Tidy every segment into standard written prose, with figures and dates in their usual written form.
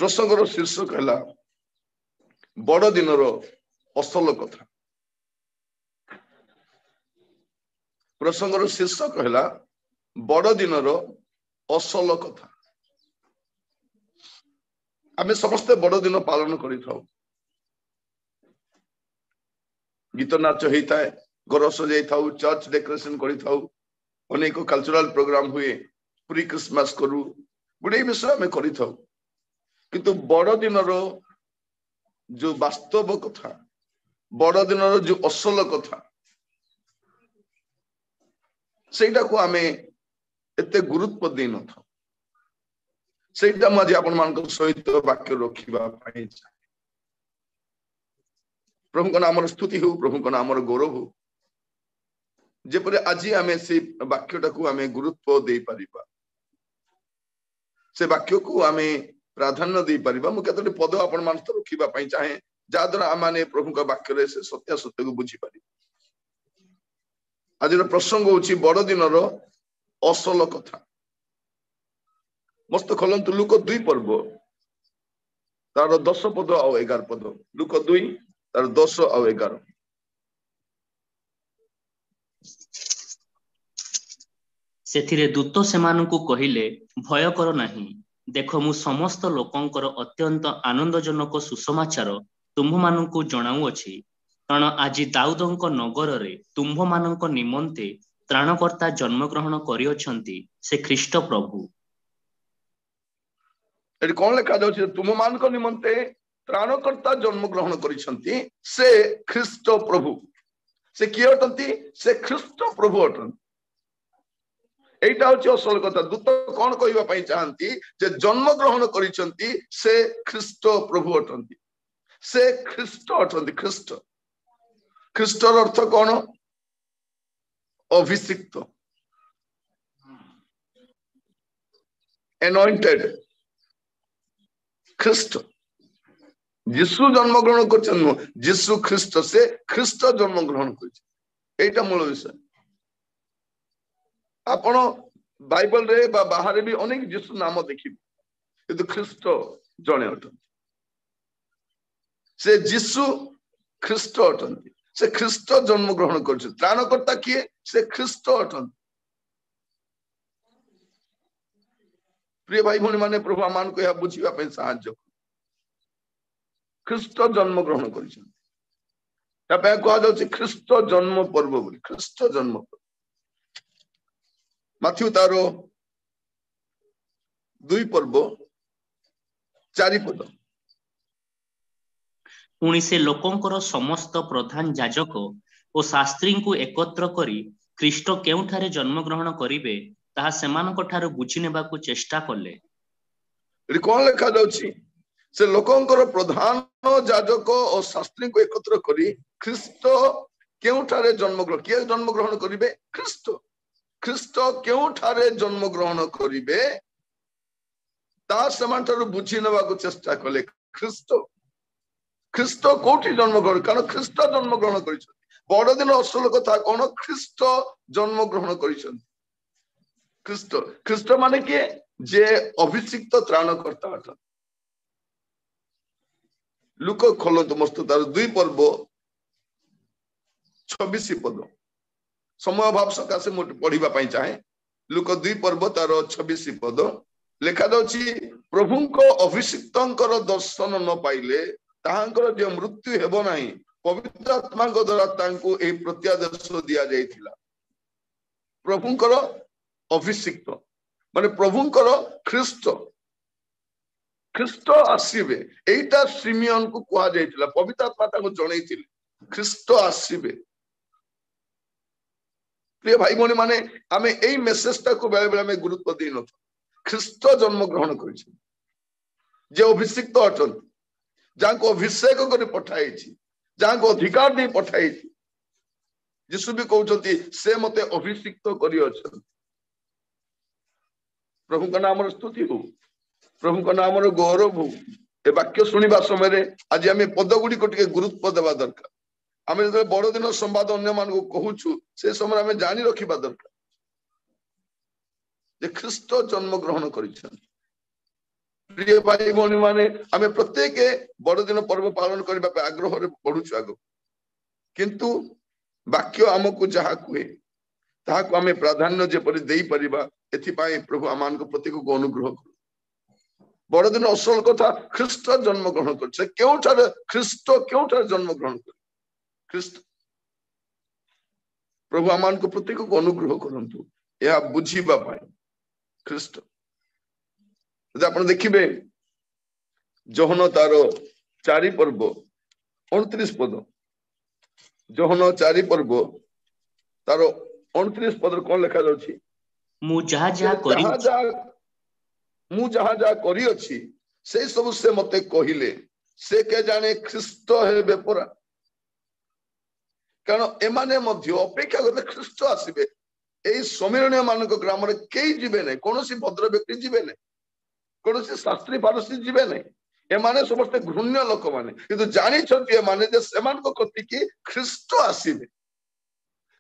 प्रसंगर शीर्षक है बड़ दिन असल कथा। प्रसंगर शीर्षक है बड़ दिन असल कथा। आमे समस्ते बड़ दिन पालन करि थाउ। गीत नाच होता है, घर सजाई थाउ, चर्च डेकोरेशन करि थाउ, अनेक कल्चरल प्रोग्राम हुए, प्री क्रिसमस करू, गुड़े विषय आम करि थाउ। किंतु बड़ दिन जो वास्तव कथा, बड़ दिन जो असल कथा, सेटा को आमे एते गुरुत्व दे न था। सेटा मजे आपण मान सहित वाक्य रखिबा पाई चाहे। प्रभु का नाम स्तुति हो, प्रभु का नाम गौरव हो। जेपरि आज आमे से वाक्यटा को आमे गुरुत्व दे परिबा, से वाक्य को आमे प्राधान्य दे परिबा। मु केतोटी पद आपण मान रखिबा पाई चाहे, जा द्वारा आमाने प्रभु का वाक्य रे से सत्य सत्य को बुझी पारि। आज प्रसंग होची बड़ दिन असल कथा। मस्त खोलंतु लुक 2 पर्व तार 10 पद और 11 पद। लुक 2 तार 10 और 11। सेथिरे दूत सेमानकु कहिले, भय कर नाही, देख मु समस्त लोकंकर अत्यंत आनंदजनक सुसमाचार तुम्भ मानकु जणाउ अछि। कारण आज दाऊदंक नगर रे तुम्भ मानक निमंते त्राणकर्ता जन्म ग्रहण करियछंती, से ख्रीष्ट प्रभु। एटी कोन लेखा जाउछि? तुम मानक निमंते त्राणकर्ता जन्म ग्रहण करिसंती, से ख्रीष्ट प्रभु। से किए अटंती? से ख्रीष्ट प्रभु अटंती। एटा होछि असल कथा। दूत कोन कहिबा पई चाहंती जे जन्म ग्रहण करिसंती, से ख्रीष्ट प्रभु अटंती, से ख्रीष्ट अटंती। ख्रीष्ट, ख्रीष्टर अर्थ कोन? अभिषिक्त, एनॉइंटेड। ख्रीष्ट यीशु जन्म ग्रहण कर, यीशु ख्रीष्ट, से ख्रीष्ट जन्म ग्रहण कर। एटा मूल विषय। आपण बाइबल रे बा बाहर भी अनेक यीशु नाम देखिबे, किंतु ख्रीष्ट जणे अटंती। से यीशु ख्रीष्ट अटंती, से ख्रीष्ट जन्म ग्रहण कर। त्राणकर्ता किए? से ख्रीष्ट अटंती। प्रिय भाई भौणी माने, प्रभु आमान को यह बुझिबा पे साहाय्य। ख्रीष्ट जन्म ग्रहण करिसंती। तापे कहा जाउछि ख्रीष्ट जन्म पर्व बोली। ख्रीष्ट जन्म पर्व माथ्यू तारो 2 पर्व 4 पद। पुणी से लोकंकर समस्त प्रधान याजक और शास्त्री को एकत्र करी ख्रीष्ट केउठारे जन्म ग्रहण करिवे ताहा सेमानक ठारू बुझी नेबाकू चेष्टा कले। एटी कोन लेखा जाउछि? से लोकंकर प्रधान याजक और शास्त्री को एकत्र करी ख्रीष्ट केउठारे जन्म ग्रहण, किए जन्म ग्रहण करिवे? ख्रीष्ट। ख्रीष्ट केउठारे जन्म ग्रहण करिवे ता समान ठारू बुझी नेबाकू चेष्टा कले। ख्रीष्ट, ख्रीष्ट कोठी जन्म ग्रहण? कारण ख्रीष्ट जन्म ग्रहण करिसंती। बड़ दिन असल कथा कोन? ख्रीष्ट जन्म ग्रहण करिसंती। ख्रीष्ट, ख्रीष्ट माने किए? जे अभिषिक्त त्राणकर्ता अटंती। लुक खोलंतु मस्त तार 2 पर्व 26 पद। समय अभाव सकाशे मु पढ़िबा पई चाहे। लुक 2 पर्व तार 26 पद लेखा जाउछि, प्रभुको अभिषिक्तंकर दर्शन न पाइले ताहांकर जे मृत्यु हेबो नाही, पवित्र आत्मा को द्वारा तांको ए प्रत्यादेश दिया जायथिला। प्रभुंकर अभिषिक्त माने प्रभुंकर ख्रीष्ट, ख्रीष्ट आसीबे। एटा सिमियन को कहा जायथिला, पवित्र आत्मा ताको जणैथिले ख्रीष्ट आसीबे। प्रिय भाई भौणी माने, आमे एई मेसेजटा को बेले बेले में गुरुत्व देई न। ख्रीष्ट जन्म ग्रहण करिछि, जे अभिषिक्त अटंती, जाको अभिषेक कर पठाइछि, जाको अधिकार दे पठाइछि। यीशु भी कहउछंती से मते अभिषिक्त करि अछंती। प्रभु का नाम स्तुति हो, प्रभु का नाम गौरव हो। ए वाक्य सुनिबा समय रे आज आमे पद गुडी को टिके गुरुत्व देबा दरकार। आमे जे बड़ दिन संवाद अन्य मान को कहूछु, से समय आमे जानि रखिबा दरकार जे ख्रीष्ट जन्म ग्रहण करिछन। प्रिय भाई भौणी माने आमे प्रत्येक बड़दिन पर्व पालन करबा पे आग्रह रे बढ़ुछु आगो किंतु वाक्य हमकु जहा कुए ताहाको आमे प्राधान्य जे परि देई परिबा एथि पाए प्रभु आमान को प्रत्येक को अनुग्रह करू बड़दिन असल कथा ख्रीष्ट जन्म ग्रहण करछे केउठार ख्रीष्ट केउठार जन्म ग्रहण कर ख्रीष्ट प्रभु आमान को प्रत्येक को अनुग्रह करंतु या बुझीबा पाए ख्रीष्ट आपण देखिबे जोहन तारो चारि पर्व 29 पद जोहन चारि पर्व तारो 29 पद कोन लिखा जाउछि मु जहा जहा करी अछि से सब से मते कहिले से के जाने ख्रीष्ट हेबे परा कारण एमाने मध्य अपेक्षा करते ख्रीष्ट आसीबे एई समीरण्य मानक ग्राम रे केई जिबे नै कोनोसी भद्र व्यक्ति जिबे नै कोनोसी शास्त्री फारसी जिबे नै एमाने समस्त घृण्य लोक माने किंतु जानि छथि एमाने जे सेमान को कति की ख्रीष्ट आसीबे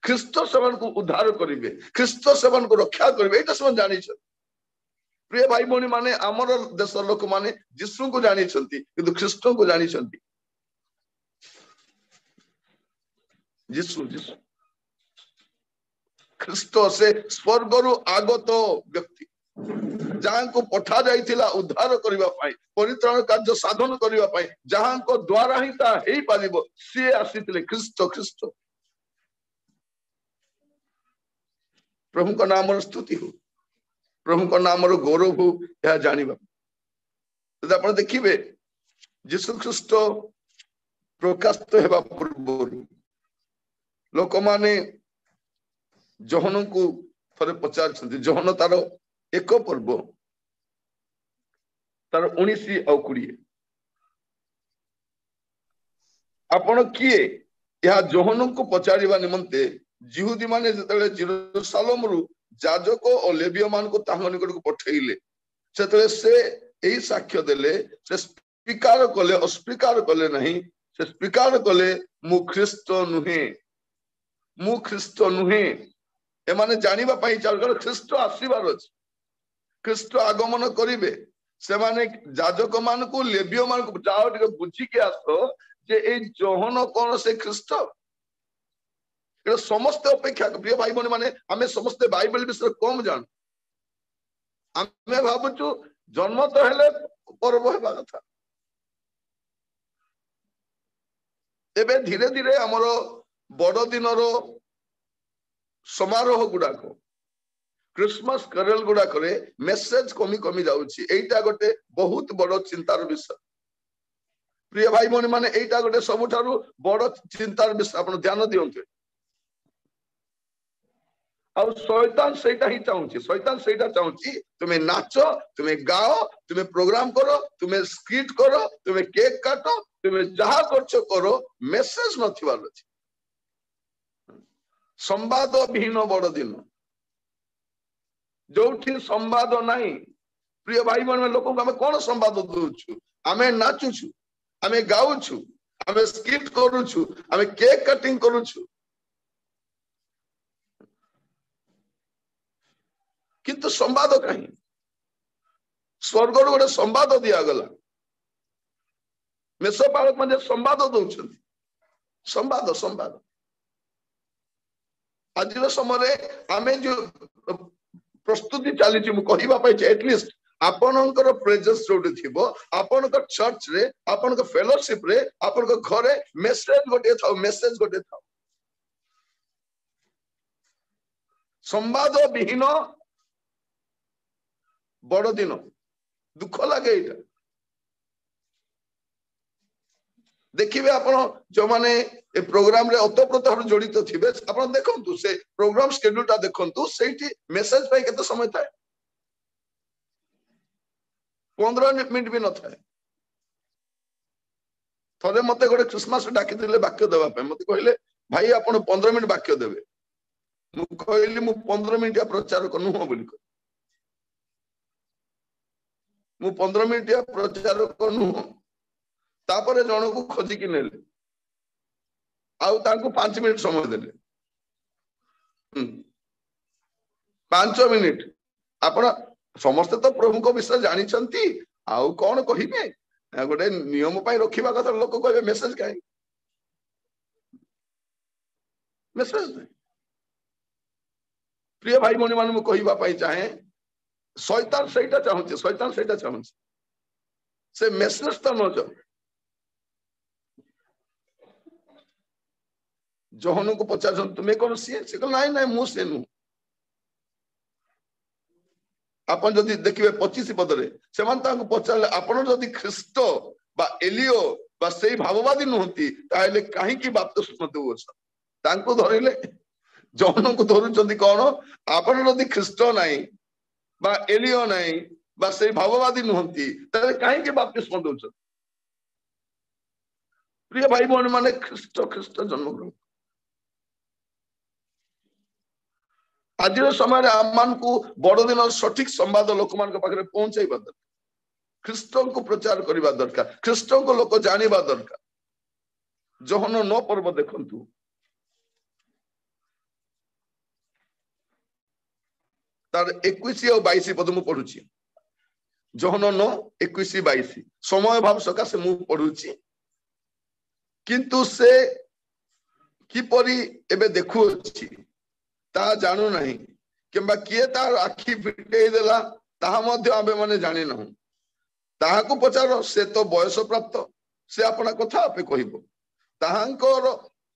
ख्रीष्ट सेमान को उद्धार करिवे ख्रीष्ट सेमान को रक्षा करिवे एटा सब जानि छथि प्रिय भाई भौणी माने हमर देश लोक माने यीशु को जानि छथि किंतु ख्रीष्ट को जानि छथि यीशु यीशु ख्रीष्ट से स्वर्गरु आगत व्यक्ति जहां को पठा जाइथिला उद्धार करिवा पाई परित्राण कार्य साधन करिवा पाई जहां को द्वारा ही ता हेई पालिबो से आसीथिले ख्रीष्ट ख्रीष्ट प्रभु का नाम रो स्तुति हो प्रभु का नाम रो गौरव हो या जानिबा तो आपण देखिबे यीशु ख्रीष्ट प्रकाशित हेबा पूर्व लोक माने जोहन को थरे पचार छथि जोहन तारो एक पर्व तार 19 आ 20 आपण किए या जोहन को पचारिबा निमंते जिहुदी माने जतले जेरूशलेम रु जाजक और लेवीय मान को तांग निकट को पठेइले सेतले से एही साक्ष्य देले से स्वीकार कले अस्वीकार कले नहीं से स्वीकार कले मु ख्रीष्ट नुहे एमाने जानिबा पई चाल ख्रीष्ट आसीबार अछि ख्रीष्ट आगमन करिवे से माने जाजक मान को लेवीय मान को जाओ टिके बुझी के आसो जे ए जोहन कोन से ख्रीष्ट ए समस्त अपेक्षा प्रिय भाई बहन माने हमें समस्त बाइबल विषय कम जान हमें भाबुचु जन्म तो हेले पर्व हेबा कथा एबे धीरे धीरे हमरो बड़ दिन समारोह गुड़ाक क्रिसमस कैरल गुड़ाक मेसेज कमी कमी जाउछि एटा गोटे बहुत बड़ चिंतार विषय प्रिय भाई भौणी माने एटा गोटे सबुठारु बड़ चिंतार विषय आपण ध्यान दियंतु और शैतान सेटा ही चाहूची तुम्हें नाचो तुम्हें गाओ तुम्हें प्रोग्राम करो तुम्हें स्किट करो तुम्हें केक काटो तुम्हें जहा करछो करो मेसेज नथिबार अछि संवाद विहीन बड़ दिन जो संवाद नहीं प्रिय भाई बहन लोक आम कौन संवाद दौचु आम नाचुछु आम गाउछु आम स्किट करुछु आम केक कटिंग करुछु किंतु संवाद कहीं स्वर्ग गोटे संवाद दिगला मेषपालक मैंने संवाद दौरान संवाद संवाद आज समय आम जो प्रस्तुति चली एटलिस्ट आपणकर प्रेजेंस जोटी थिबो आपणकर चर्च रे आपणकर फेलोशिप रे आपणकर घरे मेसेज गोटे था संवाद विहीन बड़ दिन दुख लगे एटा देखिए आपण जो माने ए प्रोग्राम रे अतप्रत जड़ित थिबे आपण देखंतु से प्रोग्राम शेड्यूलटा देखंतु सेठी मेसेज पाई केते समय थाए 15 मिनिट भी न थाए थरे मते गोटे क्रिसमस डाकी दिले वाक्य देबा पे मते कहले भाई आपण 15 मिनिट वाक्य देबे मु कहली मु 15 मिनिट प्रचार कनु हो बोली मु 15 मिनिट प्रचार कनु तापरे जण को खोजी कि नेले आउ तांको 5 मिनिट समय देले 5 मिनिट आपण समस्त तो प्रभु को विषय जानी छंती आउ कौन कहिबे गोटे नियम पाई रखिबा कथा लोक कहबे मेसेज काई मेसेज नहीं। प्रिय भाई भौणी मान मु कहिबा पाई चाहे शैतान सेटा चाहूचे शैतान सेटा चाहूचे से मेसेज तो न जाओ। जहन को पचार तुम्हें कौन सी से कह नाई नाई मु से नु आपन जदि देखिबे 25 पदरे सेमान तांको पचारले आपन जदि ख्रीष्ट बा एलियो बा सेई भाववादी नहंती ताले काहे की बपतिस्मा देउछ तांको धरिले जहन को धरुचंदी कोन आपन जदि ख्रीष्ट नाही बा एलियो नाही बा सेई भाववादी नहंती ताले काहे की बपतिस्मा देउछ। प्रिय भाई भौणी माने ख्रीष्ट ख्रीष्ट जन्म ग्रहण आज समय आम को बड़ दिन सठिक संवाद लोक मान पाखे पहुंचाइबा दरकार ख्रीष्ट को प्रचार करबा दरकार ख्रीष्ट को लोक जानिबा दरकार। जहन 9 पर्व देखंतु तार 21 और 22 पद मु पढुची जहन 9 21 22 समय भाव सकाशे मु पढुची किंतु से किपरि एबे देखुची ता जानू नहीं किंबा किए तार आखि फिटे देला ताहा मध्य आबे माने जानि नहु ताहा को पचारो से तो बयस प्राप्त से अपना कथा आपे कहिबो ताहांकर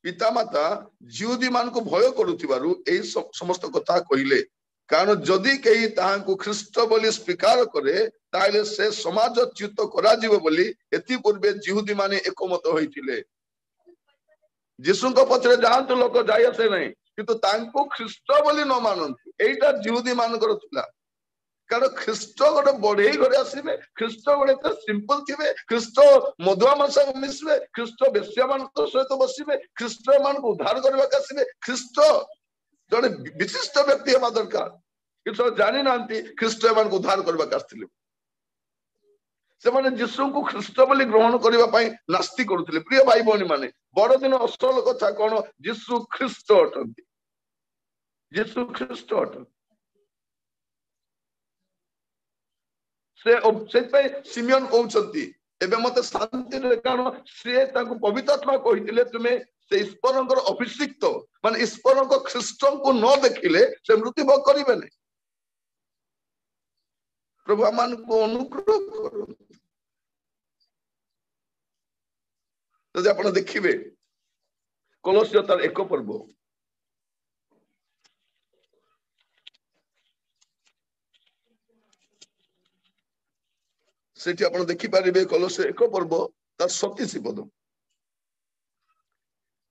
पितामाता जिउदी मान को भय करुथिबारु एई समस्त कथा कहिले कारण जदि केही ताहांको ख्रीष्ट बोली स्वीकार करे ताले से समाजच्युत करा जीव बोली एति पूर्वे जिउदी माने एकमत होइथिले। जीसुको पछरे जानत लोक जाय आसे नहीं किंतु तांको ख्रीष्ट बोली न मानती एटा जिहुदी मानकर थिला कारण ख्रीष्ट गोटे बढ़ई घरे आसबे ख्रीष्ट गोटे सिंपल थिबे ख्रीष्ट मधुआ मांस मिसबे ख्रीष्ट बेश्या मान सहित बसिबे ख्रीष्ट मान को उद्धार करबा आसबे ख्रीष्ट जने विशिष्ट व्यक्ति हेबा दरकार किंतु जानि नांती ख्रीष्ट मान को उद्धार करबा आस्थिले से माने यीशु को ख्रीष्ट बोली ग्रहण करबा पई नास्ति करूथिले। प्रिय भाई भौणी माने बड़ दिन असल कथा कोन यीशु ख्रीष्ट अटंती यीशु ख्रीष्ट अटंती से सिमियन कहउछंती एबे मते शांति रे कारण से ताको पवित्र आत्मा कहिथिले तुमे से ईश्वरंकर अभिषिक्त माने ईश्वरंक ख्रीष्ट को न देखिले से मृत्यु भोग करिबे नै। प्रभु आमान को अनुग्रह करो तो आपण देखिबे कोलोसियो तार 1 पर्व सेठी आपण देखि पारिबे कोलोसियो 1 पर्व तार 37 पद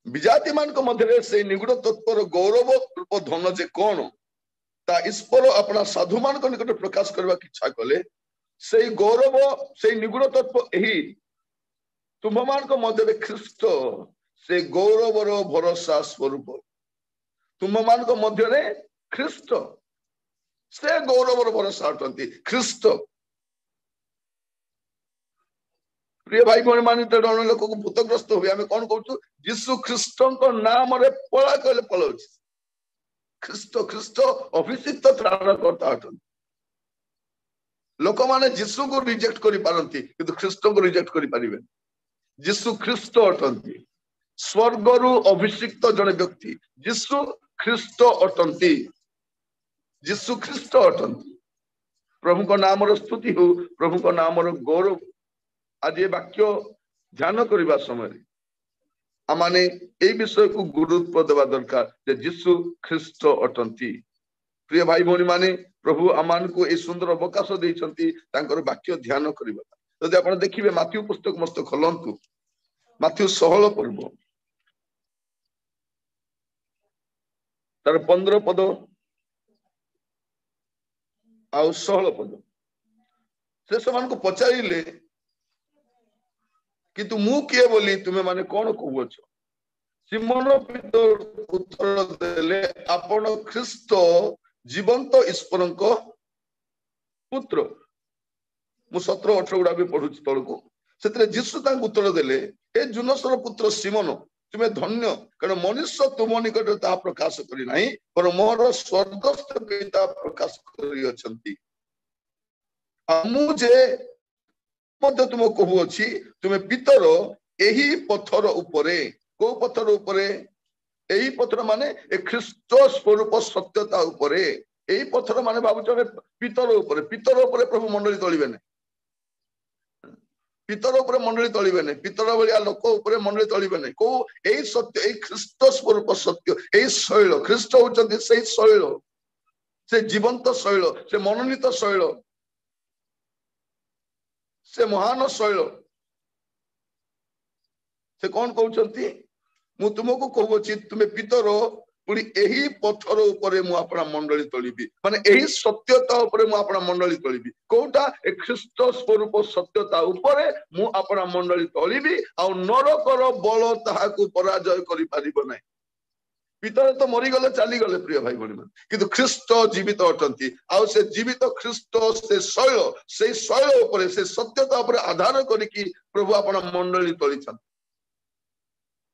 विजाति मान को मध्य से निगुड़ तत्पर गौरव रूप धन जे कोन ता ईश्वर अपना साधु मान को निकट प्रकाश करबा की इच्छा कले से गौरव से निगुड़ तत्व एही तुम मान को मध्य ख्रीष्ट से गौरवर भरोसा स्वरूप तुम मान को मध्य ख्रीष्ट से गौरवर भरोसा अटंती ख्रीष्ट। प्रिय भाई भौणी मान जन लोक को भूतग्रस्त हुए आम कौन कहूँ यीशु ख्रीष्ट नाम पला कहले पलाउछ ख्रीष्ट ख्रीष्ट अभिषिक्त त्राणकर्ता अटंती लोक माने यीशु को रिजेक्ट करि पारंती किंतु ख्रीष्ट को रिजेक्ट करि परिबे। यीशु ख्रीष्ट अटंती स्वर्गरु अभिषिक्त जने व्यक्ति यीशु ख्रीष्ट अटंती यीशु ख्रीष्ट अटंती। प्रभु को नाम रो स्तुति हो प्रभु को नाम रो गौरव। आज ये वाक्य ध्यान करबा समय आमाने ए विषय को गुरुत्व देवा दरकार जे यीशु ख्रीष्ट अटंती। प्रिय भाई भौणी माने प्रभु आमान को ए सुंदर अवकाश देइछंती तांकर वाक्य ध्यान करबा। यदि आपण देखिबे माथ्यू पुस्तक मस्त खोलंतु माथ्यू 16 पर्व तार 15 पद आ 16 पद से समान को पचारिले किंतु मु किए बोली तुम्हें माने कौन कहूछ सिमोन पीतर उत्तर देले आपण ख्रीष्ट जीवंत ईश्वरंक पुत्र। मु 17-18 गुड़ा भी पढ़ुची तलको से जीशु तांको उत्तर देले हे जुनसर पुत्र सिमोन तुम्हें धन्य कारण मनुष्य तुम निकट ता प्रकाश करी नाही पर मोर स्वर्गस्थ पिता प्रकाश करी अछंती। मु जे ମଧ୍ୟ ତୁମକୁ କହୁଅଛି ତୁମେ ପିତର ଏହି ପଥର ଉପରେ। କୋଉ ପଥର ଉପରେ? ଏହି ପଥର ମାନେ ଏ ଖ୍ରୀଷ୍ଟ ସ୍ୱରୂପ ସତ୍ୟତା ଉପରେ। ଏହି ପଥର ମାନେ ଭାବୁଛ ପିତର ଉପରେ। ପିତର ଉପରେ ପ୍ରଭୁ ମଣ୍ଡଳୀ ତଳିବେ ନାହିଁ। ପିତର ଉପରେ ମଣ୍ଡଳୀ ତଳିବେ ନାହିଁ। ପିତର ଭଳିଆ ଲୋକ ଉପରେ ମଣ୍ଡଳୀ ତଳିବେ ନାହିଁ। କୋଉ? ଏଇ ସତ୍ୟ, ଏଇ ଖ୍ରୀଷ୍ଟ ସ୍ୱରୂପ ସତ୍ୟ, ଏଇ ଶୈଳ। ଖ୍ରୀଷ୍ଟ ହଉଛନ୍ତି ସେଇ ଶୈଳ, ସେ ଜୀବନ୍ତ ଶୈଳ, ସେ ମନୋନୀତ ଶୈଳ, ସେ ମହାନ ଶୈଳ। ସେ କଣ କହୁଛନ୍ତି? ମୁଁ ତୁମକୁ କହୁଅଛି ତୁମେ ପିତର, ପୁଣି ଏହି ପଥର ଉପରେ ମୁଁ ଆପଣା ମଣ୍ଡଳୀ ତୋଳିବି। ମାନେ ଏହି ସତ୍ୟତା ଉପରେ ମୁଁ ଆପଣା ମଣ୍ଡଳୀ ତୋଳିବି। କୋଉଟା? ଏ ଖ୍ରୀଷ୍ଟ ସ୍ୱରୂପ ସତ୍ୟତା ଉପରେ ମୁଁ ଆପଣା ମଣ୍ଡଳୀ ତୋଳିବି। ଆଉ ନରକର ବଳ ତାହାକୁ ପରାଜୟ କରିପାରିବ ନାହିଁ। ପିତର ତ ମରିଗଲେ, ଚାଲିଗଲେ ପ୍ରିୟ ଭାଇ ଭଉଣୀ ମାନେ, କିନ୍ତୁ ଖ୍ରୀଷ୍ଟ ଜୀବିତ ଅଟନ୍ତି। ଆଉ ସେ ଜୀବିତ ଖ୍ରୀଷ୍ଟ, ସେ ଶୈଳ, ସେଇ ଶୈଳ ଉପରେ, ସେ ସତ୍ୟତା ଉପରେ ଆଧାର କରିକି ପ୍ରଭୁ ଆପଣ ମଣ୍ଡଳୀ ତୋଳିଛନ୍ତି।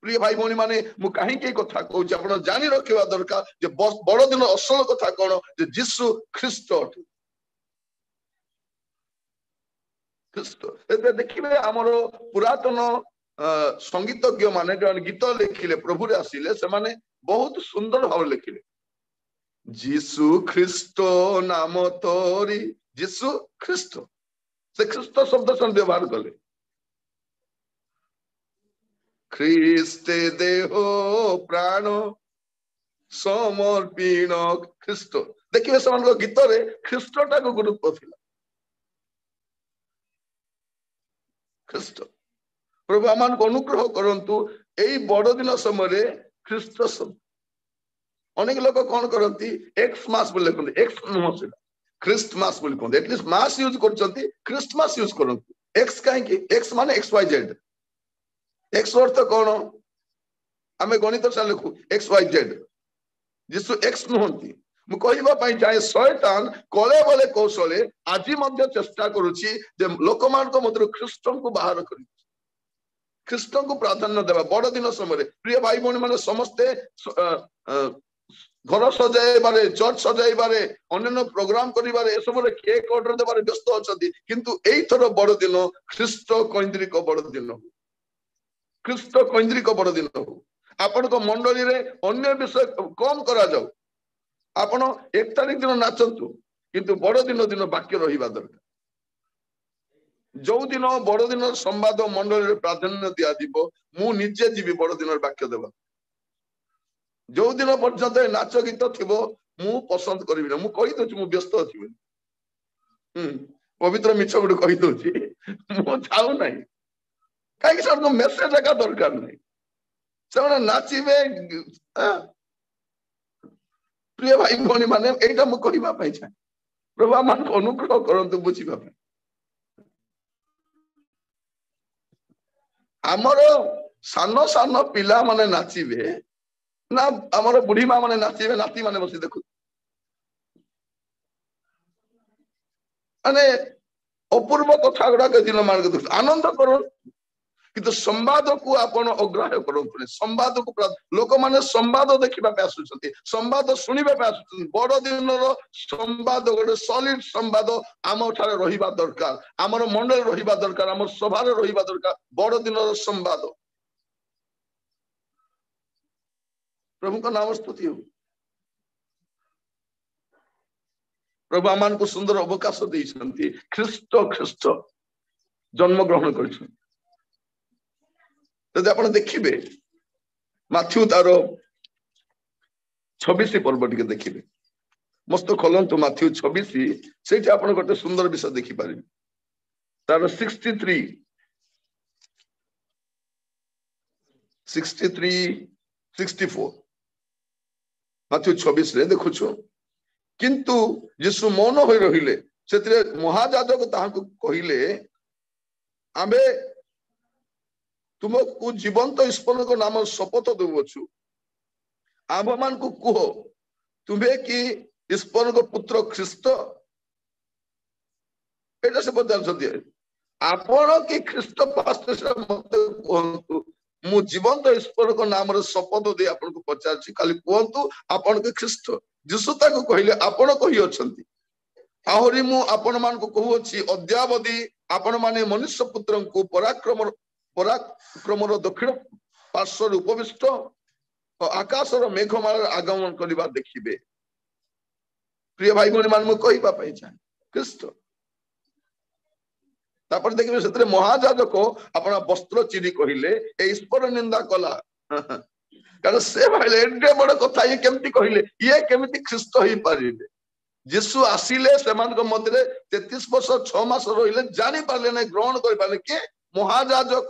ପ୍ରିୟ ଭାଇ ଭଉଣୀ ମାନେ, ମୁଁ କାହିଁକି କଥା କହୁଛି ଆପଣ ଜାଣି ରଖିବା ଦରକାର ଯେ ବଡଦିନ ଅସଲ କଥା କଣ? ଯେ ଯୀଶୁ ଖ୍ରୀଷ୍ଟ ଅଟେ। ଖ୍ରୀଷ୍ଟ। ଏବେ ଦେଖିବେ ଆମର ପୁରାତନ ସଙ୍ଗୀତଜ୍ଞ ମାନେ ଯୋଉମାନେ ଗୀତ ଲେଖିଲେ, ପ୍ରଭୁରେ ଆସିଲେ, ସେମାନେ ବହୁତ ସୁନ୍ଦର ଭାବରେ ଲେଖିଲେ। ଯୀଶୁ ଖ୍ରୀଷ୍ଟ ନାମ ତୋରି। ଯୀଶୁ ଖ୍ରୀଷ୍ଟ, ସେ ଖ୍ରୀଷ୍ଟ ଶବ୍ଦ ସେମାନେ ବ୍ୟବହାର କଲେ। ଖ୍ରୀଷ୍ଟେ ଦେହ ପ୍ରାଣ ସମର୍ପିଣ ଖ୍ରୀଷ୍ଟ। ଦେଖିବେ ସେମାନଙ୍କ ଗୀତରେ ଖ୍ରୀଷ୍ଟଟାକୁ ଗୁରୁତ୍ୱ ଥିଲା। ଖ୍ରୀଷ୍ଟ। ପ୍ରଭୁ ଆମମାନଙ୍କୁ ଅନୁଗ୍ରହ କରନ୍ତୁ ଏଇ ବଡଦିନ ସମୟରେ ଖ୍ରୀଷ୍ଟ ଶବ୍ଦ। ଅନେକ ଲୋକ କଣ କରନ୍ତି? ଏକ୍ସ ମାସ ବୋଲି ଲେଖନ୍ତି। ଏକ୍ସ ନୁହଁ, ସେଟା ଖ୍ରୀଷ୍ଟମାସ ବୋଲି କୁହନ୍ତି। ଏଟଲିଷ୍ଟ ମାସ ୟୁଜ କରୁଛନ୍ତି, ଖ୍ରୀଷ୍ଟମାସ ୟୁଜ କରନ୍ତୁ। ଏକ୍ସ କାହିଁକି? ଏକ୍ସ ମାନେ ଏକ୍ସ ୱାଇ ଜେଡ୍। ଏକ୍ସ ଅର୍ଥ କଣ? ଆମେ ଗଣିତ ଲେଖୁ ଏକ୍ସ ୱାଇ ଜେଡ୍। ଯୀଶୁ ଏକ୍ସ ନୁହନ୍ତି। ମୁଁ କହିବା ପାଇଁ ଚାହେଁ, ଶୟତାନ କଳେ ବଳେ କୌଶଳେ ଆଜି ମଧ୍ୟ ଚେଷ୍ଟା କରୁଛି ଯେ ଲୋକମାନଙ୍କ ମଧ୍ୟରୁ ଖ୍ରୀଷ୍ଟଙ୍କୁ ବାହାର କରି ଖ୍ରୀଷ୍ଟଙ୍କୁ ପ୍ରାଧାନ୍ୟ ଦେବା ବଡଦିନ ସମୟରେ। ପ୍ରିୟ ଭାଇ ଭଉଣୀ ମାନେ, ସମସ୍ତେ ଘର ସଜାଇବାରେ, ଚର୍ଚ୍ଚ ସଜାଇବାରେ, ଅନ୍ୟାନ୍ୟ ପ୍ରୋଗ୍ରାମ କରିବାରେ, ଏସବୁରେ କେକ୍ ଅର୍ଡର ଦେବାରେ ବ୍ୟସ୍ତ ଅଛନ୍ତି। କିନ୍ତୁ ଏଇଥର ବଡଦିନ ଖ୍ରୀଷ୍ଟ କୈନ୍ଦ୍ରିକ ବଡଦିନ, ଖ୍ରୀଷ୍ଟ କୈନ୍ଦ୍ରିକ ବଡଦିନ ହଉ। ଆପଣଙ୍କ ମଣ୍ଡଳୀରେ ଅନ୍ୟ ବିଷୟ କମ କରାଯାଉ। ଆପଣ 1 ତାରିଖ ଦିନ ନାଚନ୍ତୁ, କିନ୍ତୁ ବଡଦିନ ଦିନ ବାକ୍ୟ ରହିବା ଦରକାର। ଯୋଉ ଦିନ ବଡଦିନର ସମ୍ବାଦ ମଣ୍ଡଳୀରେ ପ୍ରାଧାନ୍ୟ ଦିଆଯିବ, ମୁଁ ନିଜେ ଯିବି ବଡଦିନର ବାକ୍ୟ ଦେବା। ଯୋଉ ଦିନ ପର୍ଯ୍ୟନ୍ତ ନାଚ ଗୀତ ଥିବ, ମୁଁ ପସନ୍ଦ କରିବି ନା। ମୁଁ କହିଦଉଛି ମୁଁ ବ୍ୟସ୍ତ ଅଛି ବୋଲି। ପବିତ୍ର ମିଛ ଗୋଟେ କହିଦଉଛି, ମୁଁ ଚାହୁଁନାହିଁ। କାହିଁକି? ସେମାନଙ୍କୁ ମେସେଜ ଏକା ଦରକାର ନାହିଁ। ସେମାନେ ନାଚିବେ। ପ୍ରିୟ ଭାଇ ଭଉଣୀ ମାନେ, ଏଇଟା ମୁଁ କହିବା ପାଇଁ ଚାହେଁ। ପ୍ରଭୁ ଆମମାନଙ୍କୁ ଅନୁଗ୍ରହ କରନ୍ତୁ ବୁଝିବା ପାଇଁ। ଆମର ସାନ ସାନ ପିଲାମାନେ ନାଚିବେ ନା ଆମର ବୁଢୀ ମା ମାନେ ନାଚିବେ, ନାତି ମାନେ ବସି ଦେଖୁ? ମାନେ ଅପୂର୍ବ କଥା ଗୁଡାକ ଦିନ ମାନଙ୍କ ଆନନ୍ଦ କରନ୍ତୁ, କିନ୍ତୁ ସମ୍ବାଦକୁ ଆପଣ ଅଗ୍ରାହ୍ୟ କରନ୍ତୁନି। ସମ୍ବାଦକୁ ଲୋକମାନେ ସମ୍ବାଦ ଦେଖିବା ପାଇଁ ଆସୁଛନ୍ତି, ସମ୍ବାଦ ଶୁଣିବା ପାଇଁ ଆସୁଛନ୍ତି। ବଡ ଦିନର ସମ୍ବାଦ, ଗୋଟେ ସଲିଡ ସମ୍ବାଦ ଆମ ଠାରେ ରହିବା ଦରକାର, ଆମର ମଣ୍ଡଳରେ ରହିବା ଦରକାର, ଆମର ସଭାରେ ରହିବା ଦରକାର। ବଡ ଦିନର ସମ୍ବାଦ। ପ୍ରଭୁଙ୍କ ନାମ ସ୍ତୁତି ହଉ। ପ୍ରଭୁ ଆମମାନଙ୍କୁ ସୁନ୍ଦର ଅବକାଶ ଦେଇଛନ୍ତି। ଖ୍ରୀଷ୍ଟ ଖ୍ରୀଷ୍ଟ ଜନ୍ମଗ୍ରହଣ କରିଛନ୍ତି। ଯଦି ଆପଣ ଦେଖିବେ ମାଥ୍ୟୁ ତାର 26 ପର୍ବ ଟିକେ ଦେଖିବେ। ମସ୍ତ ଖୋଲନ୍ତୁ ମାଥ୍ୟୁ 26, ସେଇଠି ଆପଣ ଗୋଟେ ସୁନ୍ଦର ବିଷୟ ଦେଖିପାରିବେ। ତାର 63, 64 ମାଥ୍ୟୁ 26 ରେ ଦେଖୁଛୁ। କିନ୍ତୁ ଯୀଶୁ ମୌନ ହୋଇ ରହିଲେ। ସେଥିରେ ମହାଯାଜକ ତାହାକୁ କହିଲେ, ଆମେ ତୁମକୁ ଜୀବନ୍ତ ଈଶ୍ୱରଙ୍କ ନାମ ଶପଥ ଦେଉଅଛୁ, ଆମ୍ଭମାନଙ୍କୁ କୁହ, ତୁମେ କି ଈଶ୍ୱରଙ୍କ ପୁତ୍ର ଖ୍ରୀଷ୍ଟ? ଏଇଟା ସେ ପଚାରୁଛନ୍ତି, ଆପଣ କି ଖ୍ରୀଷ୍ଟ ମତେ କୁହନ୍ତୁ। ମୁଁ ଜୀବନ୍ତ ଈଶ୍ୱରଙ୍କ ନାମରେ ଶପଥ ଦେଇ ଆପଣଙ୍କୁ ପଚାରୁଛି, ଖାଲି କୁହନ୍ତୁ ଆପଣ କି ଖ୍ରୀଷ୍ଟ? ଯୀଶୁ ତାକୁ କହିଲେ, ଆପଣ କହିଅଛନ୍ତି। ଆହୁରି ମୁଁ ଆପଣ ମାନଙ୍କୁ କହୁଅଛି, ଅଦ୍ୟାବଧି आपण माने मनुष्य पुत्र को पराक्रमर दक्षिण पार्श्वर उपविष्ट और आकाशर मेघमाल आगमन करवा देखिबे। प्रिय भाई भौणी मान कहवा चाहे ख्रीष्ट तापर देखिए से महाजाजक अपना वस्त्र चिरी कहले ईश्वर निंदा कला कारण से भाई एडे बड़ कथा ये केमती कहले ये केमती ख्रीष्ट हो पारे जीशु आसिले से मध्य 33 वर्ष 6 मास रहिले जानी पारले नहीं ग्रहण कर पारले के महाजाजक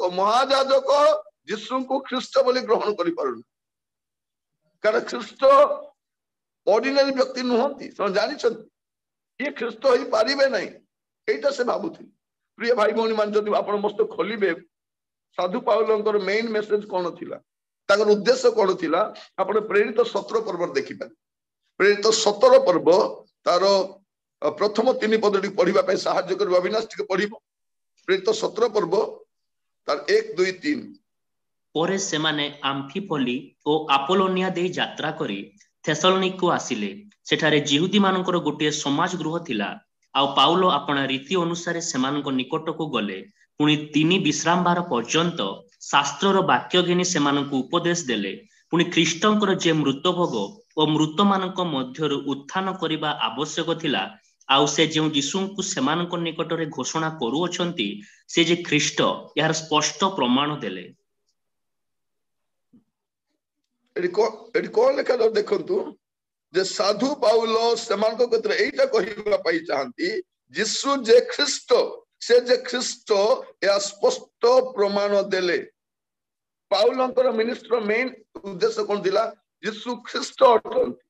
जीशु को ख्रीष्ट बोली ग्रहण कर पारुन कारण ख्रीष्ट ऑर्डिनरी व्यक्ति नुहंती से जानी ये ख्रीष्ट हो पारिबे नहीं एटा से भाबुथि। प्रिय भाई भौणी मान जदि आपण मस्त खोलिबे साधु पाउलंकर मेन मेसेज कोन थिला ताकर उद्देश्य कोन थिला आपण प्रेरित 17 पर्व देखि पारे। प्रेरित 17 पर्व तार प्रथम 3 पदटी पढिबा पय सहाय्य कर अविनाश टिके पढिबो। प्रेरित 17 पर्व तार 1 2 3 परे से माने आम्फिपोली ओ अपोलोनिया दे यात्रा करी थेसलोनिक को आसिले सेठारे जिहुदी मानकर गोटे समाज गृह थिला आ पाउलो अपना रीति अनुसार सेमानक निकट को गले पुणी 3 विश्राम बार पर्यंत शास्त्रर वाक्य घिनी सेमानक उपदेश देले पुणी ख्रीष्टंकर जे मृत भोग और मृत मानक मध्यरु उत्थान करिबा आवश्यक थिला आउ से जे यीशु को सेमानक निकट रे घोषणा करू अछंती से जे ख्रीष्ट यार स्पष्ट प्रमाण देले। एडी को लेखा देखंतु जे साधु पाउलो सेमानक क्षेत्र एटा कहिबा पाई चाहंती यीशु जे ख्रीष्ट से जे ख्रीष्ट या स्पष्ट प्रमाण देले। पाउलंकर मिनिस्टर मेन उद्देश्य कोन दिला यीशु ख्रीष्ट अटंती।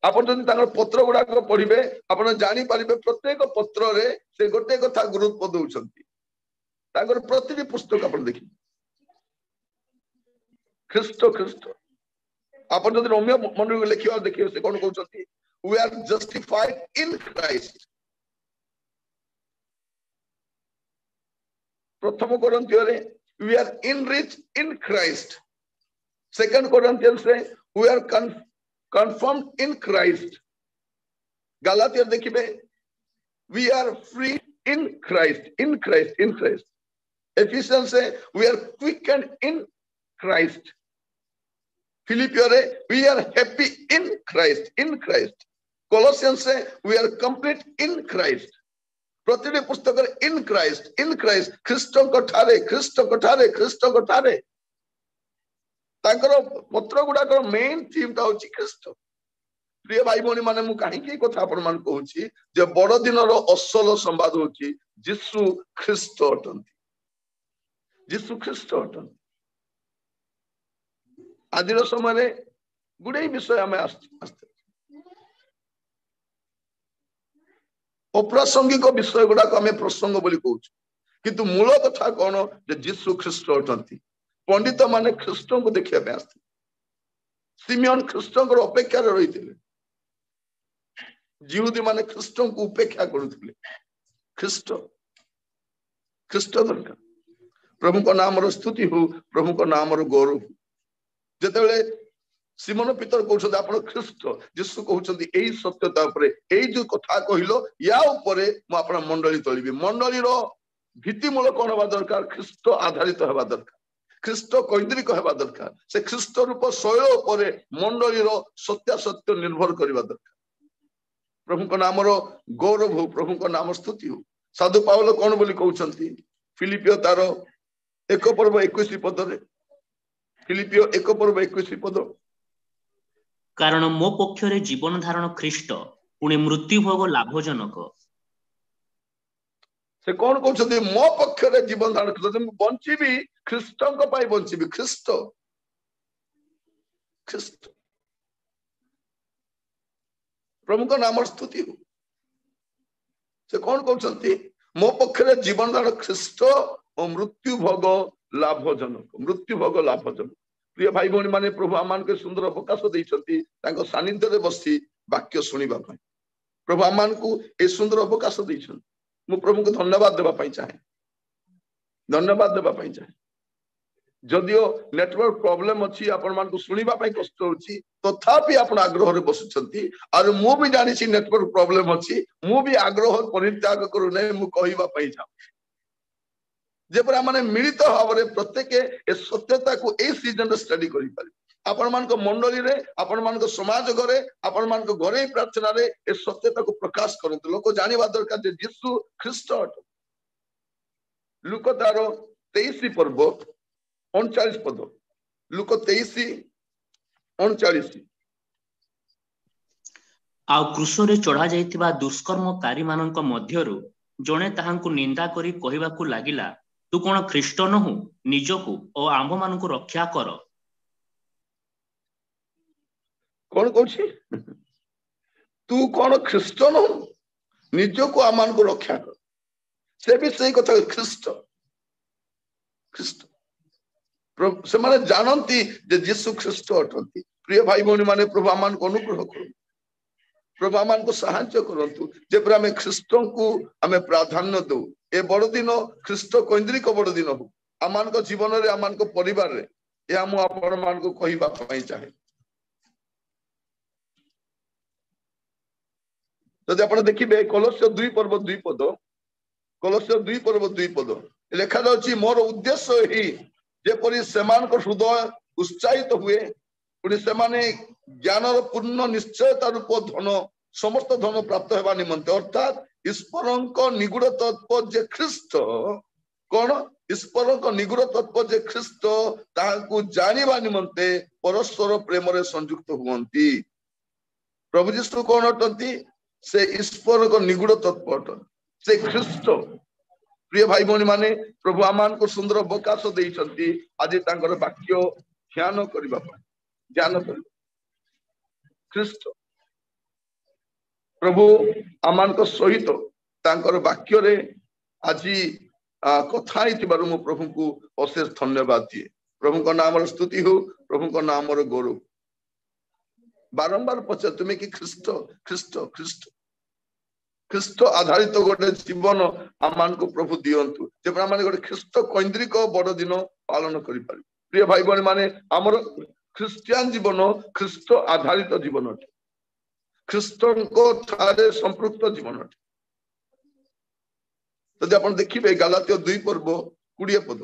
आपण जदि तांकर पत्र गुडा को पढिबे आपण जानि पारिबे प्रत्येक पत्र रे से गोटे कथा गुरुत्व दउछंती तांकर प्रतिटी पुस्तक आपण देखि ख्रीष्ट ख्रीष्ट आपण जदि रोमियो मंडली लिखिवा देखियो से कोन कहउछंती we are justified in Christ. प्रथम कोरिन्थियो रे we are enrich in Christ. Second Corinthians रे we are confirmed in Christ. गलातियर देखिबे we are free in Christ in Christ in Christ. Ephesians से we are quickened in Christ. फिलिपियो रे we are happy in Christ. Colossians से we are complete in Christ. प्रतिटी पुस्तक in Christ ख्रीष्टंक ठारे तांकर पत्र गुडाकर मेन थीम ता होची ख्रीष्ट। प्रिय भाई भौणी माने मु काहे की कथा आपण मान कहूची जे बड़ दिन रो असल संवाद होची यीशु ख्रीष्ट अटंती। यीशु ख्रीष्ट अटंती। आज समय गुड़े विषय आम आस्ते अप्रासंगिक विषय गुड़ाक आम प्रसंग बोली कहूँ किंतु मूल कथा कौन यीशु ख्रीष्ट अटंती। पंडित माने ख्रीष्ट को देखा आसते सिमियन ख्रीष्ट अपेक्षा रही जिहुदी माने ख्रीष्ट को उपेक्षा करुले। ख्रीष्ट ख्रीष्ट दरकार प्रभु को नाम स्तुति हो प्रभु को नाम गौरव हो। जेतेबेले सिमोन पीतर कहउछन आपण ख्रीष्ट यीशु कहउछन एई सत्यता ऊपर एई जो कथा कहिलो या ऊपर म आपण मंडली तळिबी। मंडली रो भित्तिमूल कोन हवा दरकार ख्रीष्ट आधारित हवा दरकार ख्रीष्ट कैंद्रिक हवा दरकार से ख्रीष्ट रूप शैल ऊपर मंडली रो सत्यासत्य निर्भर करबा दरकार। प्रभु को नाम रो गौरव हो प्रभु को नाम स्तुति हो। साधु पाउल कोन बोली कहउछन फिलिपियो तार 1 पर्व 21 पद रे फिलिपियो 1 पर्व 21 पद कारण मो पक्षरे जीवन धारण ख्रीष्ट पुणे मृत्यु भोग लाभजनक। से कौन कहते मो पक्षरे जीवन धारण ख्रीष्ट बंचीबी ख्रीष्टंक पाई बंचीबी। ख्रीष्ट ख्रीष्ट प्रभु का नाम स्तुति हो। से कौन कहते मो पक्षरे जीवन धारण ख्रीष्ट और मृत्यु भोग लाभजनक। मृत्यु भोग लाभजनक। प्रिय भाई भौणी माने प्रभु आमान के सुंदर अवकाश देइछंती तांको सानिध्य रे बसी वाक्य सुनिबा पई। प्रभु आमान को ए सुंदर अवकाश देइछंती मु प्रभु को धन्यवाद देबा पई चाहे धन्यवाद देबा पई चाहे। जदियो नेटवर्क प्रॉब्लम अछि आपण मान को सुनिबा पई कष्ट होछि तथापि आपण आग्रह रे बसुछंती और मु भी जानि छी नेटवर्क प्रॉब्लम अछि मु भी आग्रह परित्याग करू नै मु कहिबा पई चाहे जेपर आमने मिलित भाव में प्रत्येक ए सत्यता को ए सीजन स्टडी करि पारि आपण मान को मंडली रे आपण मान को समाज घरे आपण मान को घरे प्रार्थना रे ए सत्यता को प्रकाश करंतु लोक जानिबा दरकार जे यीशु ख्रीष्ट अट लूका तारो 23 पर्व 39 पद लूका 23:39 आ क्रूसरे चढ़ा जाइतिबा दुष्कर्मकारी मानक मध्यरु जणे ताहांकु निंदा करी कहिबाकू लागिला तू कोन ख्रीष्ट नहु निजकु और आंभ मानकु रक्षा कर कौन कहछि तू कौन ख्रीष्ट नहु निजकु आमान को रक्षा कर से भी सही कथा ख्रीष्ट ख्रीष्ट से माने जानंती जे यीशु ख्रीष्ट अटंती प्रिय भाई भौणी माने प्रभु आमान को अनुग्रह करू प्रभु आमान को सहायता करंतु जे पर हमें ख्रीष्टों को हमें प्राधान्य दो ए बड़ दिन ख्रीष्ट केंद्रिक बड़ दिन हो आमान को जीवन रे आमान को परिवार रे या मु आपण मान को कहिबा पई चाहे जदि आपण देखिबे कोलोस्य 2 पर्व 2 पद कोलोस्य 2 पर्व 2 पद लिखा जाउची मोर उद्देश्य ही जेपरि समान को हृदय उत्साहित हुए पुणी सेमाने ज्ञानर पूर्ण निश्चयता रूप धन समस्त धन प्राप्त हेबा निमंते अर्थात ईश्वरक निगूढ़ तत्व जे ख्रीष्ट कौन ईश्वरक निगूढ़ तत्व जे ख्रीष्ट ताहाकु जानिबा निमंते परस्पर प्रेम रे संयुक्त हुअंती प्रभु यीशु कौन अटंती से ईश्वरक निगूढ़ तत्व अटंती से ख्रीष्ट प्रिय भाई भौणी माने प्रभु आमान को सुंदर अवकाश देइछंती आज तांकर वाक्य ध्यान करबा ज्ञान कर ख्रीष्ट प्रभु आमान को सहित तांकर वाक्य रे आज कथा हितिबारु मो प्रभु को अशेष धन्यवाद दिए प्रभु को नाम स्तुति हो प्रभु को नाम गौरव बारंबार पचार तुम्हें कि ख्रीष्ट ख्रीष्ट ख्रीष्ट ख्रीष्ट आधारित गोटे जीवन आमान को प्रभु दियंतु जे आम गोटे ख्रीष्ट केंद्रिक बड़ दिन पालन करि पारि प्रिय भाई भौणी माने हमर ख्रिस्टियन जीवन ख्रीष्ट आधारित जीवन अटे ख्रीष्टन को ठारे संपृक्त जीवन अटे जदि आपण देखिबे गलातिय 2 पर्व 20 पद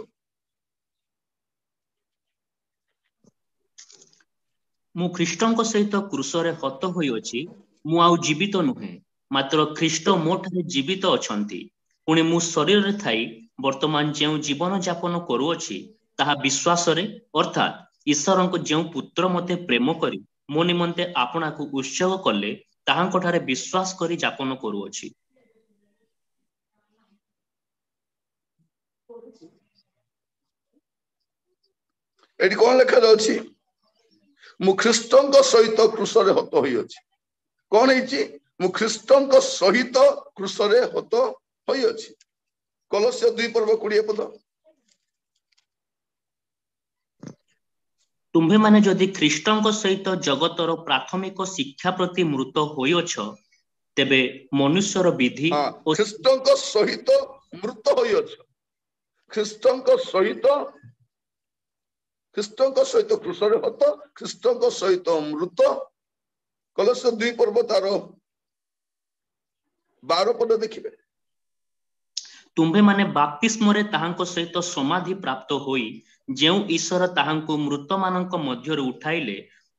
मु ख्रीष्टन को सहित क्रूसरे हत होई अछि मु आउ जीवित नुहे मात्र ख्रीष्ट मोठारे जीवित अछंती पुणी मु शरीर रे थाई वर्तमान जेउ जीवन यापन करूअछि ताहा विश्वास रे अर्थात ईश्वर को जो पुत्र मते प्रेम करी मो निमंते आपना को उत्सव कले ताहां ठारे विश्वास करी यापन करूअछि एडी कोन लेखा जाउछि मु ख्रीष्टन सहित क्रूसरे हत होई अछि कोन हेछि मु ख्रीष्टन सहित क्रूसरे हत होई अछि कोलोस्य 2 पर्व 20 पद तुम्भे माने जदि ख्रीष्टन सहित जगतर प्राथमिक शिक्षा प्रति मृत होइअछ तेबे मनुष्यर विधि ख्रीष्टन सहित मृत होइअछ ख्रीष्टन सहित क्रूसरे हत ख्रीष्टन सहित मृत कोलोस्य 2 पर्व तार 12 पद देखिबे तुम्भे माने बाप्तिस्म रे ताहांको सहित समाधि प्राप्त होई जेउ ईश्वर ताहांको मृत मानक मध्य उठाइले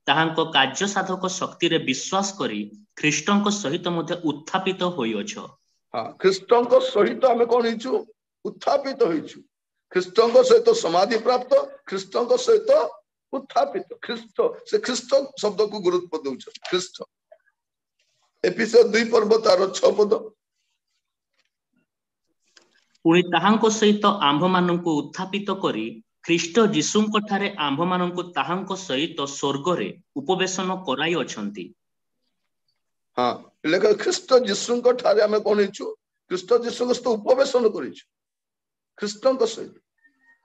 ताहांको कार्य साधक शक्ति रे विश्वास करी ख्रीष्टन सहित मध्य उत्थापित होइअछ हां ख्रीष्टन सहित हमें कोन हिचु उत्थापित होइछु ख्रीष्टन सहित समाधि प्राप्त ख्रीष्टन सहित उत्थापित ख्रीष्ट से ख्रीष्ट शब्द को गुरुत्व दउछ ख्रीष्ट एफिसियस 2 पर्व तार 6 पद पुणी ताहांको सहित आंभ मानंको उत्थापित करी ख्रीष्ट जीशुंको ठारे आंभ मानंको ताहांको सहित स्वर्ग रे उपवेशन कराई अछंती हां लेखा ख्रीष्ट जीशुंको ठारे हमें कोन हिचु ख्रीष्ट जीशुंको सहित उपवेशन करिछु ख्रीष्टन सहित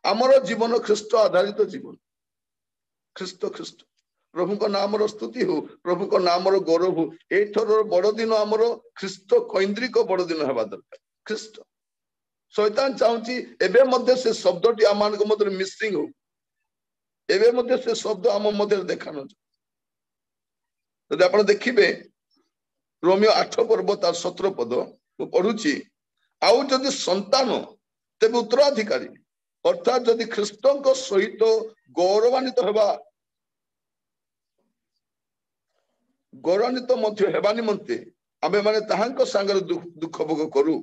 हमर जीवन ख्रीष्ट आधारित जीवन ख्रीष्ट ख्रीष्ट प्रभु को नाम स्तुति हो प्रभु को नाम गौरव हो एथर बड़ दिन हमर ख्रीष्ट केंद्रिक बड़ दिन हेबा दरकार ख्रीष्ट शैतान चाहूची एबे मध्य से शब्दटी आमान को मध्य मिसिंग हो एबे मध्य से शब्द आम मध्य देखा न जदि आपण देखिबे रोमियो 8 पर्व तार 17 पद मु पढुची आउ जदि संतान तेबे उत्तराधिकारी अर्थात जदि ख्रीष्टଙ୍କ सहित गौरवान्वित मध्य हेबा निमंते आमे माने ताहांको संगे दुख भोग करू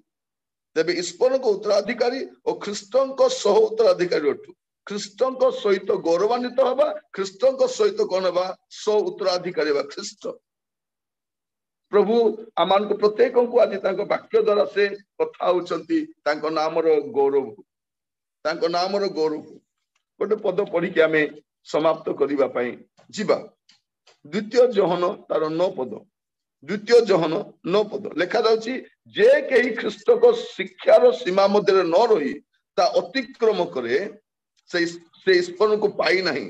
तेबे ईश्वर को उत्तराधिकारी और ख्रीष्टଙ୍କ सह उत्तराधिकारी अटू ख्रीष्टଙ୍କ सहित गौरवान्वित हवा ख्रीष्टଙ୍କ सहित कौन हवा सह उत्तराधिकारी हवा ख्रीष्ट प्रभु आमान को प्रत्येक को आज तांको वाक्य द्वारा से कथा होचंती तांको नामर गौरव तांको नामर गौरव गोटे पद पढ़ी के आमे समाप्त करिबा पई जिबा द्वितीय जोहन तार 9 पद द्वितीय जोहन 9 पद लिखा जाउची जे केही ख्रीष्ट को शिक्षार सीमा मध्य न रही ता अतिक्रम करे से ईश्वर को पाई नहीं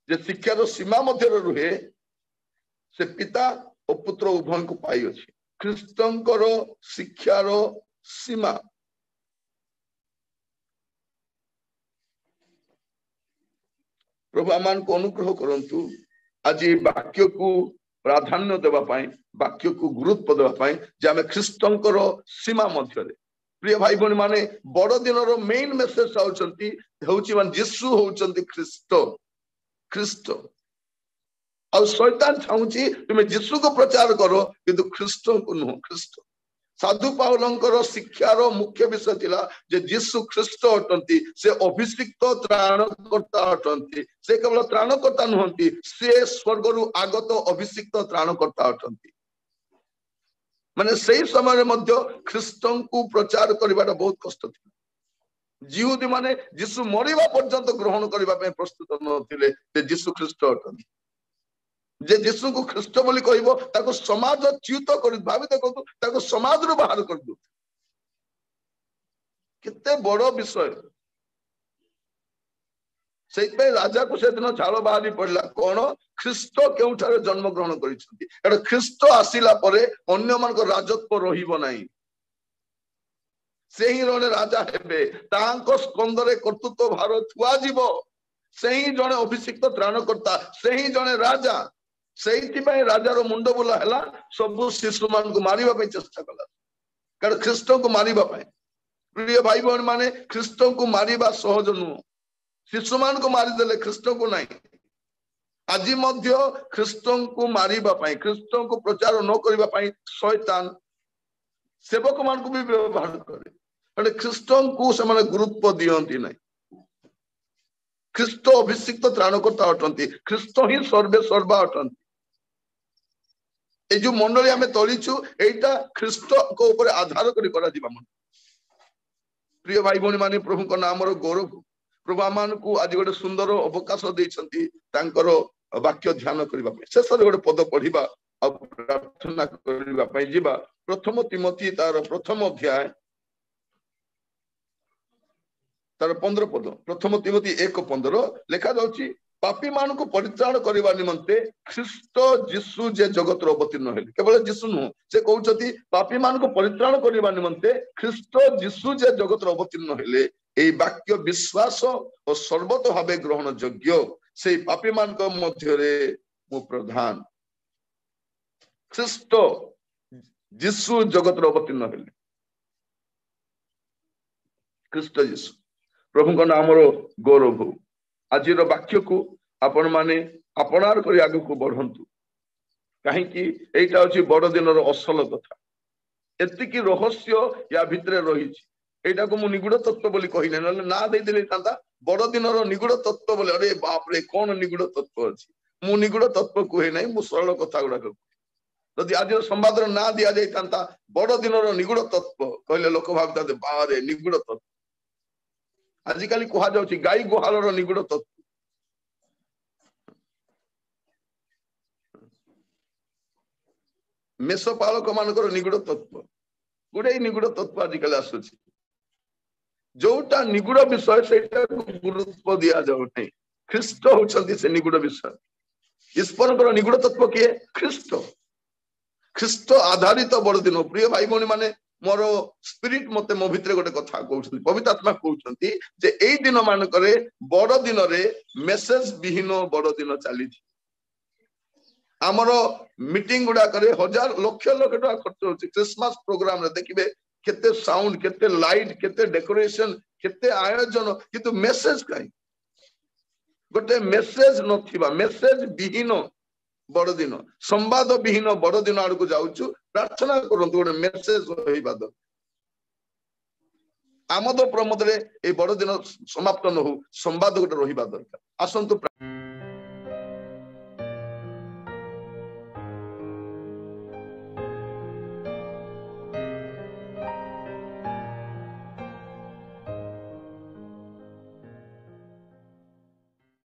जे शिक्षार सीमा मध्य रुहे से पिता और पुत्र उभय को पाई अछि ख्रीष्टंकर शिक्षार सीमा प्रभु आमान को अनुग्रह करंतु आज वाक्य को प्राधान्य देवा पाई वाक्य को गुरुत्व देवा पाई जे आमे ख्रीष्टंकर सीमा मध्य रे प्रिय भाई बहन माने बड़ दिन रो मेन मेसेज आउचंती होउची मान यीशु होउचंती ख्रीष्ट ख्रीष्ट और शैतान चाहूची तुम यीशु को प्रचार करो किंतु ख्रीष्ट को नुह ख्रीष्ट साधु पाउलंकर शिक्षार मुख्य विषय थिला जे यीशु ख्रीष्ट अटंती से अभिषिक्त त्राणकर्ता अटंती से केवल त्राणकर्ता नुहंती से स्वर्गरु आगत अभिषिक्त त्राणकर्ता अटंती माने सही समय मध्य ख्रीष्टन को प्रचार करिबाटा बहुत कष्ट थिला जिहुदी माने यीशु मरिबा पर्यंत ग्रहण करिबा पे प्रस्तुत नथिले जे यीशु ख्रीष्ट अटंती जे यीशु को ख्रीष्ट बोली कहबो ताको समाज च्युत कर भावी देखो ताको समाज रो बाहर कर दो कितने बड़ो विषय सेइपे राजा को से दिन झाल बाहरी पड़ला कोन ख्रीष्ट केउठारे जन्म ग्रहण करिसथि एटा ख्रीष्ट आसीला परे अन्य मान को राजत्व रहिबो नाही सेही जने राजा हेबे तांको स्कंदरे कर्तृत्व भार थुआ जीवो सेही जने अभिषिक्त त्राणकर्ता सेही जने राजा सेही राजार मुंड बुला है सब शिशु मान को मारिबा पे चेष्टा कला कारण ख्रीष्ट को मारिबा पे प्रिय भाई बहन माने ख्रीष्ट को मारिबा सहज नुह शिशु मान को मारिदेले ख्रीष्ट को नहीं आज मध्य ख्रीष्ट को मारिबा पे ख्रीष्ट को प्रचार न करिबा पे शैतान सेवक मान को भी व्यवहार करे कारण ख्रीष्ट को से माने गुरुत्व दियंती नहीं ख्रीष्ट अभिषिक्त त्राणकर्ता अटंती ख्रीष्ट ही सर्वे सर्वा अटंती ए जो मंडली आमे तोलिछु एटा ख्रीष्ट को ऊपर आधार करी करा दिबा मन प्रिय भाई बहन माने प्रभु को नामर गौरव प्रभु आमान को आज गोटे सुंदर अवकाश देइछंती तांकर वाक्य ध्यान करिबा पे शेष गोटे पद पढ़िबा आ प्रार्थना करिबा पे जिबा प्रथम तिमोथी तार प्रथम अध्याय तार 15 पद प्रथम तिमोथी 1:15 लिखा जाउची पापी मान को परित्राण करबा निमंते ख्रीष्ट यीशु जे जगत रो अवतीर्ण हेले केवल यीशु नु से कहउछती पापी मान को परित्राण करबा निमंते ख्रीष्ट यीशु जे जगत रो अवतीर्ण हेले एई वाक्य विश्वास और सर्वतो भावे ग्रहण योग्य से पापी मान को मध्य रे मु प्रधान ख्रीष्ट यीशु जगत रो अवतीर्ण हेले ख्रीष्ट यीशु प्रभु का नाम रो गौरव हो आज वाक्य को आपण माने अपनार करी आगु को बढ़ंतु कहीं कि एटा अछि बड़ दिन रो असल कथा एतिकी रहस्य या भितरे रही एटा को मु निगूढ़ तत्व बोली कहिने न ना दे देले तांता बड़ दिन रो निगूढ़ तत्व बोले अरे बाप रे कोन निगूढ़ तत्व अछि मु निगूढ़ तत्व कहे नै मु सरल कथा गुडा यदि आज संवाद रो ना दिया जाय तांता बड़ दिन रो निगूढ़ तत्व कहले लोक भाबता बारे निगूढ़ तत्व आजिकाली कहा जाउची गाई गुहालर निगूढ़ तत्व मेष पालक मानकर निगूढ़ तत्व गुडे निगूढ़ तत्व आजिकाली आसुची जोटा निगूढ़ विषय सेटा गुरुत्व दिया जाउ नै ख्रीष्ट होचंती से निगूढ़ विषय ईश्वरकर निगूढ़ तत्व किए ख्रीष्ट ख्रीष्ट आधारित बड़ दिन प्रिय भाई भौणी माने मोर स्पिरिट मते मो भितरे गोटे कथा कहउछथि पवित्र आत्मा कहउछथि जे एई दिन मानकरे बड़ दिन रे मेसेज विहीन बड़ दिन चली आमर मीटिंग गुडा करे हजार लक्ष लक्ष टका खर्च होछि क्रिसमस प्रोग्राम रे देखिबे केते साउंड केते लाइट केते डेकोरेशन केते आयोजन किंतु मेसेज काई गोटे मेसेज नथिबा मेसेज विहीन बड़ दिन संवाद विहीन बड़ दिन आड़ को जाउछु प्रार्थना करंतु गोटे मेसेज होइबा द आमोद प्रमोद रे ए बड़ दिन समाप्त न हो संवाद गोटे रहिबा दरकार आसंतु